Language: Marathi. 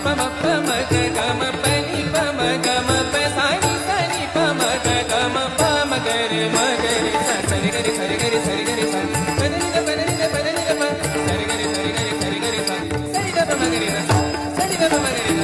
प म प म ग ग म प नि प म ग म प सा नि प म ग ग म प म ग रे सा सा रे ग रे सा रे ग रे सा रे ग रे सा प द नि द प द नि द प द नि द प सा रे ग रे सा रे ग रे सा रे ग रे सा सा रि ग प म ग रे सा सा रि ग प म ग रे